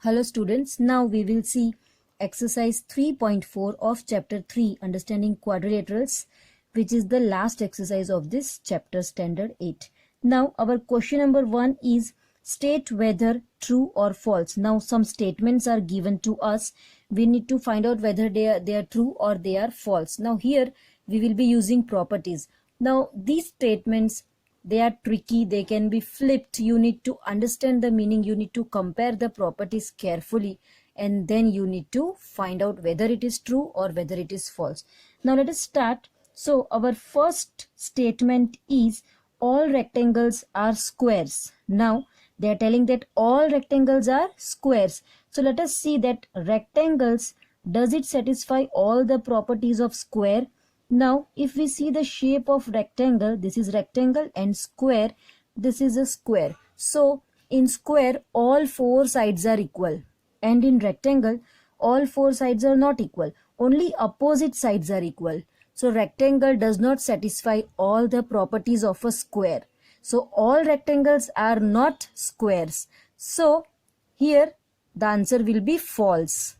Hello students, now we will see exercise 3.4 of chapter 3 understanding quadrilaterals, which is the last exercise of this chapter standard 8. Now our question number 1 is state whether true or false. Now some statements are given to us. We need to find out whether they are true or they are false. Now here we will be using properties. Now these statements, they are tricky, they can be flipped. You need to understand the meaning, you need to compare the properties carefully, and then you need to find out whether it is true or whether it is false. Now let us start. So our first statement is all rectangles are squares. Now they are telling that all rectangles are squares. So let us see that rectangles, does it satisfy all the properties of square? Now, if we see the shape of rectangle, this is rectangle, and square, this is a square. So, in square, all four sides are equal. And in rectangle, all four sides are not equal. Only opposite sides are equal. So, rectangle does not satisfy all the properties of a square. So, all rectangles are not squares. So, here the answer will be false.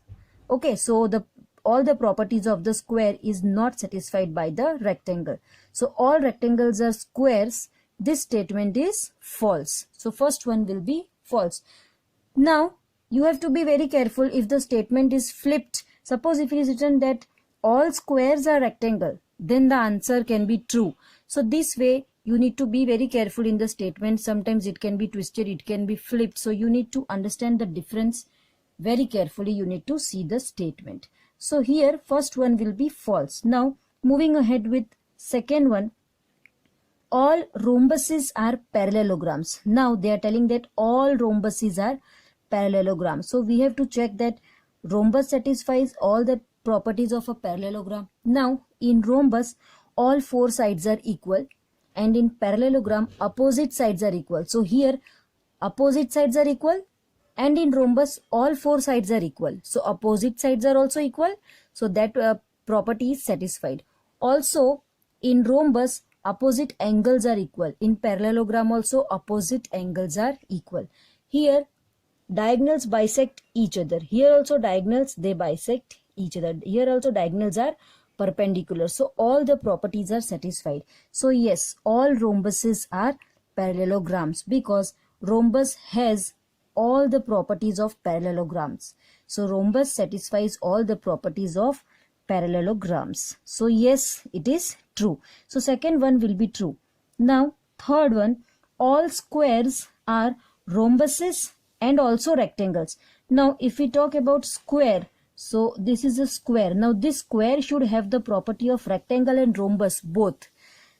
Okay, so all the properties of the square is not satisfied by the rectangle. So all rectangles are squares. This statement is false. So first one will be false. Now you have to be very careful if the statement is flipped. Suppose if it is written that all squares are rectangle, then the answer can be true. So this way you need to be very careful in the statement. Sometimes it can be twisted, it can be flipped. So you need to understand the difference very carefully. You need to see the statement. So here first one will be false. Now moving ahead with second one, all rhombuses are parallelograms. Now they are telling that all rhombuses are parallelograms. So we have to check that rhombus satisfies all the properties of a parallelogram. Now in rhombus all four sides are equal, and in parallelogram opposite sides are equal. So here opposite sides are equal, and in rhombus all four sides are equal. So opposite sides are also equal. So that property is satisfied. Also in rhombus opposite angles are equal. In parallelogram also opposite angles are equal. Here diagonals bisect each other. Here also diagonals, they bisect each other. Here also diagonals are perpendicular. So all the properties are satisfied. So yes, all rhombuses are parallelograms because rhombus has all the properties of parallelograms. So rhombus satisfies all the properties of parallelograms. So yes, it is true. So second one will be true. Now third one, all squares are rhombuses and also rectangles. Now if we talk about square, so this is a square. Now this square should have the property of rectangle and rhombus both.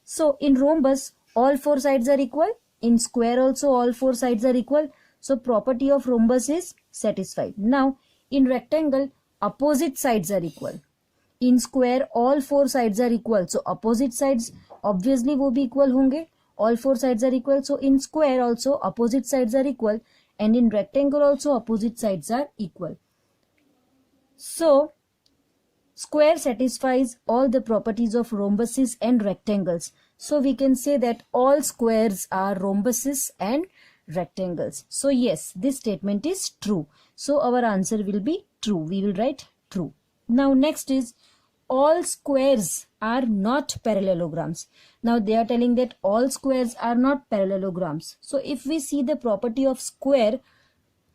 So in rhombus all four sides are equal. In square also all four sides are equal. So property of rhombus is satisfied. Now in rectangle opposite sides are equal. In square all four sides are equal. So opposite sides obviously वो भी equal होंगे. All four sides are equal. So in square also opposite sides are equal, and in rectangle also opposite sides are equal. So square satisfies all the properties of rhombuses and rectangles. So we can say that all squares are rhombuses and rectangles. So yes, this statement is true. So our answer will be true. We will write true. Now next is all squares are not parallelograms. Now they are telling that all squares are not parallelograms. So if we see the property of square,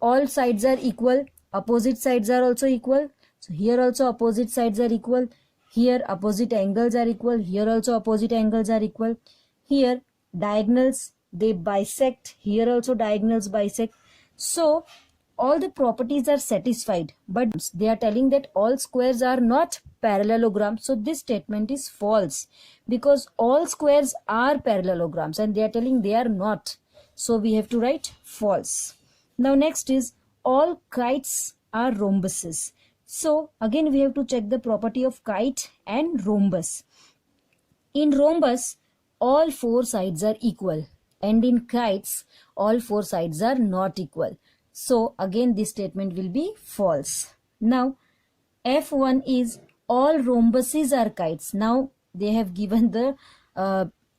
all sides are equal, opposite sides are also equal. So here also opposite sides are equal. Here opposite angles are equal. Here also opposite angles are equal. Here diagonals, they bisect. Here also diagonals bisect. So all the properties are satisfied, but they are telling that all squares are not parallelograms. So this statement is false because all squares are parallelograms and they are telling they are not. So we have to write false. Now next is all kites are rhombuses. So again we have to check the property of kite and rhombus. In rhombus all four sides are equal, and in kites all four sides are not equal. So again this statement will be false. Now F1 is all rhombuses are kites. Now they have given the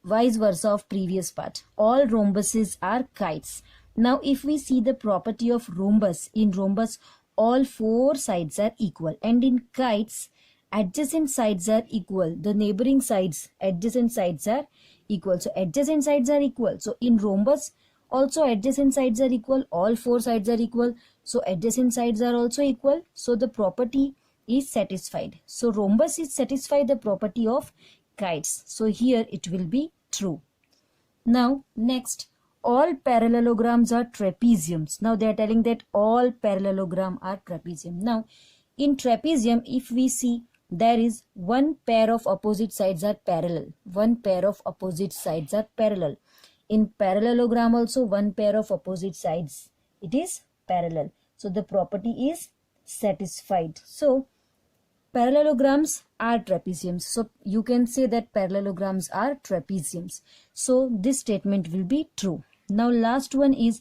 vice versa of previous part. All rhombuses are kites. Now if we see the property of rhombus, in rhombus all four sides are equal, and in kites adjacent sides are equal, the neighboring sides, adjacent sides are equal. So adjacent sides are equal. So in rhombus also adjacent sides are equal, all four sides are equal, so adjacent sides are also equal, so the property is satisfied. So rhombus is satisfied the property of kites, so here it will be true. Now next, all parallelograms are trapeziums. Now they are telling that all parallelogram are trapezium. Now in trapezium, if we see, there is one pair of opposite sides are parallel, one pair of opposite sides are parallel. In parallelogram also one pair of opposite sides, it is parallel, so the property is satisfied. So parallelograms are trapeziums, so you can say that parallelograms are trapeziums, so this statement will be true. Now last one is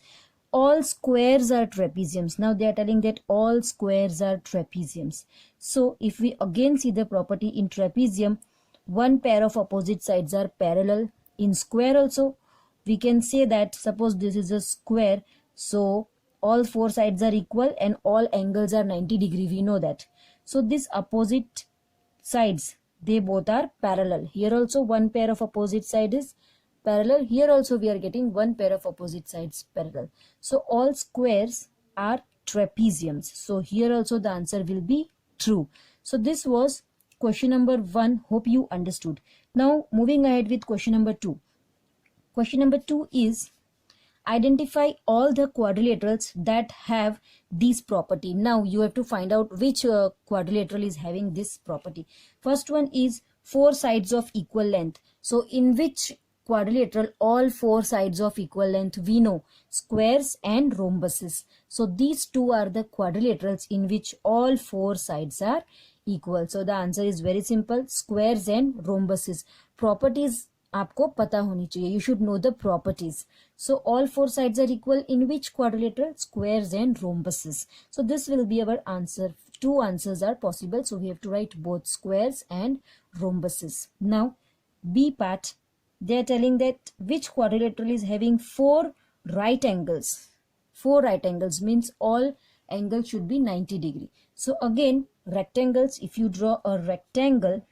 all squares are trapeziums. Now they are telling that all squares are trapeziums. So if we again see the property in trapezium, one pair of opposite sides are parallel. In square also we can say that, suppose this is a square, so all four sides are equal and all angles are 90 degree, we know that. So this opposite sides, they both are parallel. Here also one pair of opposite side is parallel, here also we are getting one pair of opposite sides parallel. So all squares are trapeziums. So here also the answer will be true. So this was question number 1. Hope you understood. Now moving ahead with question number 2. Question number 2 is identify all the quadrilaterals that have this property. Now you have to find out which quadrilateral is having this property. First one is four sides of equal length. So in which quadrilateral all four sides of equal length? We know squares and rhombuses. So these two are the quadrilaterals in which all four sides are equal. So the answer is very simple, squares and rhombuses. Properties आपको पता होनी चाहिए, you should know the properties. So all four sides are equal in which quadrilateral? Squares and rhombuses. So this will be our answer. Two answers are possible, so we have to write both squares and rhombuses. Now B part, they are telling that which quadrilateral is having four right angles. Four right angles means all angles should be 90 degree. So again rectangles, if you draw a rectangle,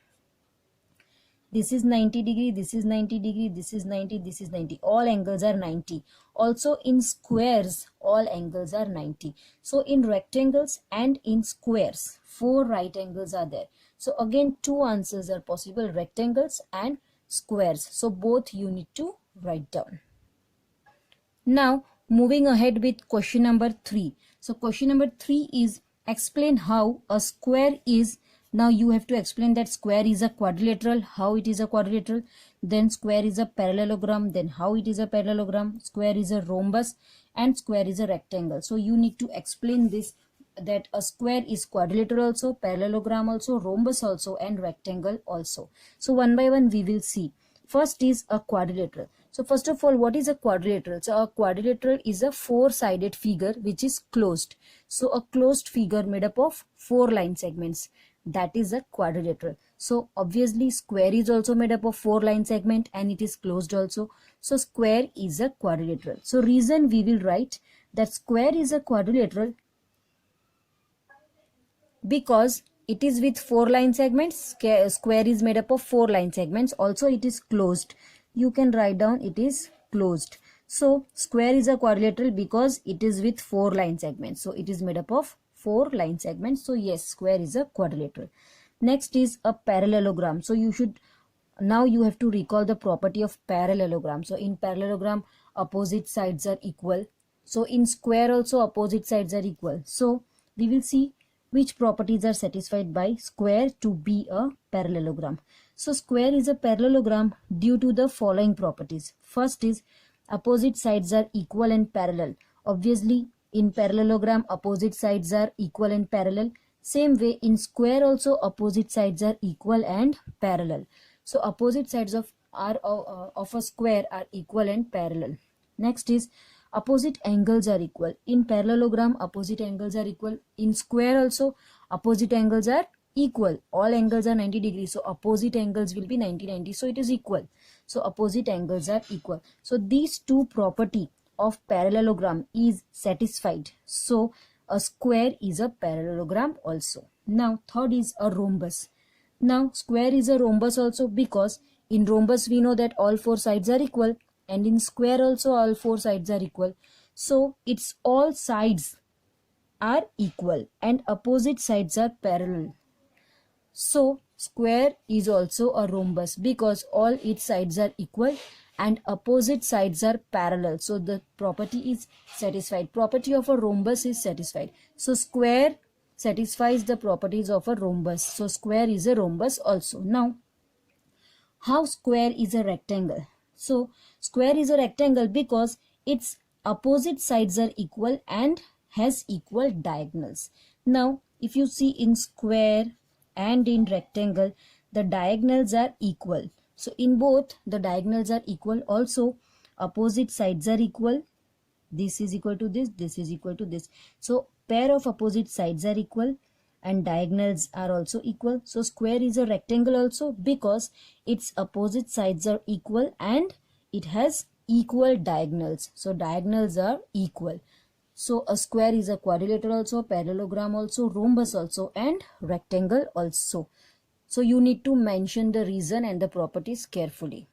this is 90 degree, this is 90 degree, this is 90, this is 90. All angles are 90. Also in squares, all angles are 90. So in rectangles and in squares, four right angles are there. So again two answers are possible, rectangles and squares. So both you need to write down. Now moving ahead with question number 3. So question number 3 is explain how a square is. Now you have to explain that square is a quadrilateral, how it is a quadrilateral, then square is a parallelogram, then how it is a parallelogram, square is a rhombus and square is a rectangle. So you need to explain this, that a square is quadrilateral also, parallelogram also, rhombus also and rectangle also. So one by one we will see. First is a quadrilateral. So first of all, what is a quadrilateral? So a quadrilateral is a four-sided figure which is closed. So a closed figure made up of four line segments, that is a quadrilateral. So obviously square is also made up of four line segment and it is closed also. So square is a quadrilateral. So reason we will write that square is a quadrilateral because it is with four line segments. Square is made up of four line segments. Also it is closed. You can write down it is closed. So square is a quadrilateral because it is with four line segments. So it is made up of four line segments. So yes, square is a quadrilateral. Next is a parallelogram. So you should, now you have to recall the property of parallelogram. So in parallelogram opposite sides are equal. So in square also opposite sides are equal. So we will see which properties are satisfied by square to be a parallelogram. So square is a parallelogram due to the following properties. First is opposite sides are equal and parallel. Obviously in parallelogram opposite sides are equal and parallel. Same way in square also opposite sides are equal and parallel. So opposite sides of a square are equal and parallel. Next is opposite angles are equal. In parallelogram opposite angles are equal. In square also opposite angles are equal. All angles are 90 degrees. So opposite angles will be 90. So it is equal. So opposite angles are equal. So these two property of parallelogram is satisfied. So a square is a parallelogram also. Now third is a rhombus. Now square is a rhombus also because in rhombus we know that all four sides are equal, and in square also all four sides are equal. So its all sides are equal and opposite sides are parallel. So square is also a rhombus because all its sides are equal and opposite sides are parallel. So the property is satisfied. Property of a rhombus is satisfied. So square satisfies the properties of a rhombus. So square is a rhombus also. Now, how square is a rectangle? So square is a rectangle because its opposite sides are equal and has equal diagonals. Now if you see in square and in rectangle, the diagonals are equal. So in both the diagonals are equal, also opposite sides are equal. This is equal to this, this is equal to this. So pair of opposite sides are equal and diagonals are also equal. So square is a rectangle also because its opposite sides are equal and it has equal diagonals. So diagonals are equal. So a square is a quadrilateral also, parallelogram also, rhombus also, and rectangle also. So you need to mention the reason and the properties carefully.